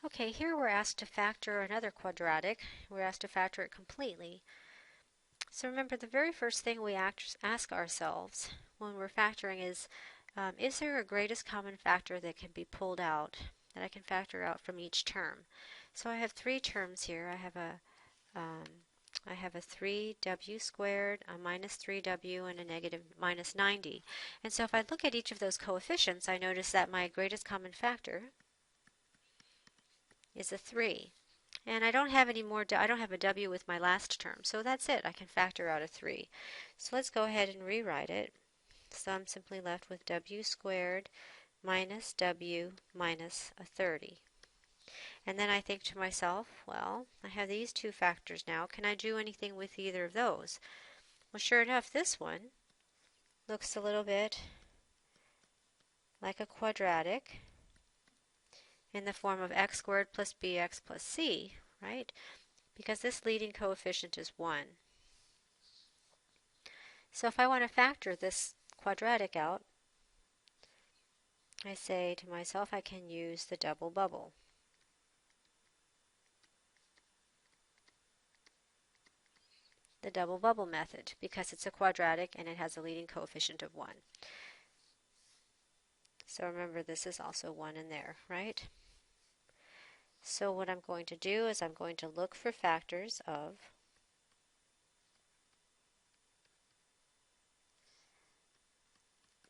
Okay, here we're asked to factor another quadratic. We're asked to factor it completely. So remember, the very first thing we ask ourselves when we're factoring is there a greatest common factor that can be pulled out, that I can factor out from each term? So I have three terms here. I have a 3w squared, a minus 3w, and a negative minus 90. And so if I look at each of those coefficients, I notice that my greatest common factor is a 3. And I don't have any more, I don't have a w with my last term, so that's it. I can factor out a 3. So let's go ahead and rewrite it. So I'm simply left with w squared minus w minus a 30. And then I think to myself, well, I have these two factors now. Can I do anything with either of those? Well, sure enough, this one looks a little bit like a quadratic in the form of x squared plus bx plus c, right? Because this leading coefficient is 1. So if I want to factor this quadratic out, I say to myself I can use the double bubble. The double bubble method, because it's a quadratic and it has a leading coefficient of 1. So remember, this is also 1 in there, right? So what I'm going to do is I'm going to look for factors of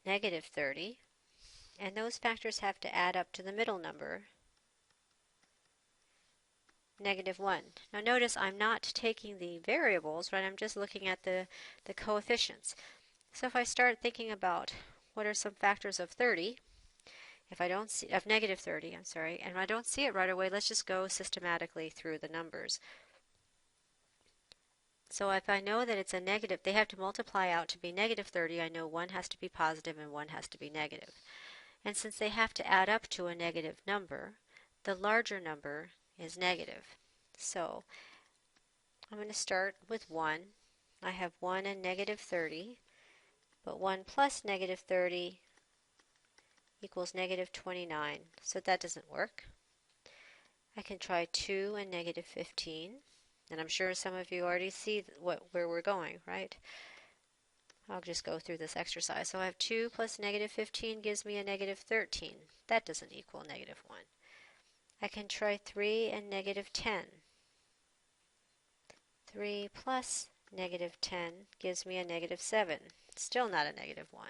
negative 30, and those factors have to add up to the middle number, negative 1. Now notice I'm not taking the variables, right? I'm just looking at the coefficients. So if I start thinking about what are some factors of 30, if I don't see, of negative 30, I'm sorry, and I don't see it right away, let's just go systematically through the numbers. So if I know that it's a negative, they have to multiply out to be negative 30, I know one has to be positive and one has to be negative. And since they have to add up to a negative number, the larger number is negative. So I'm going to start with 1. I have 1 and negative 30, but 1 plus negative 30 equals negative 29, so that doesn't work. I can try 2 and negative 15, and I'm sure some of you already see where we're going, right? I'll just go through this exercise. So I have 2 plus negative 15 gives me a negative 13. That doesn't equal negative 1. I can try 3 and negative 10. 3 plus negative 10 gives me a negative 7. Still not a negative 1.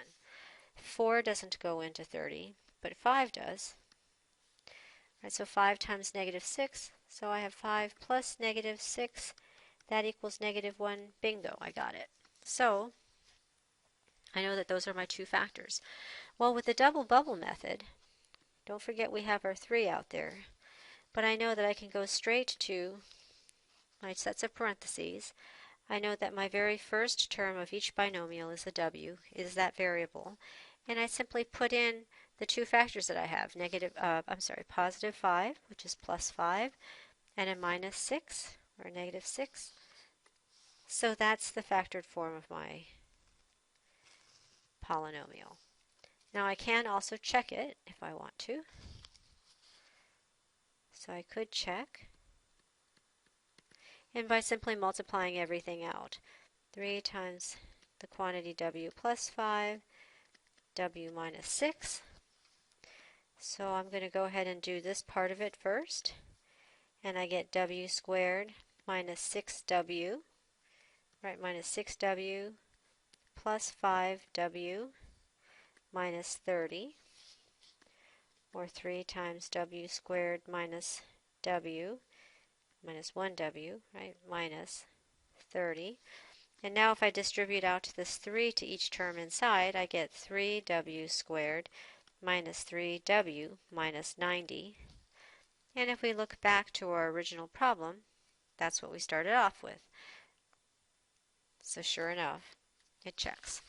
4 doesn't go into 30, but 5 does. Right, so 5 times negative 6, so I have 5 plus negative 6. That equals negative 1. Bingo, I got it. So I know that those are my two factors. Well, with the double bubble method, don't forget we have our 3 out there, but I know that I can go straight to my sets of parentheses. I know that my very first term of each binomial is a w, is that variable, and I simply put in the two factors that I have, positive 5, which is plus 5, and a minus 6, or negative 6. So that's the factored form of my polynomial. Now I can also check it if I want to. So I could check, and by simply multiplying everything out, 3 times the quantity w plus 5, w minus 6. So I'm going to go ahead and do this part of it first, and I get w squared minus 6w, right, minus 6w plus 5w minus 30, or 3 times w squared minus w minus 1w, right, minus 30. And now if I distribute out this 3 to each term inside, I get 3w squared minus 3w minus 90. And if we look back to our original problem, that's what we started off with. So sure enough, it checks.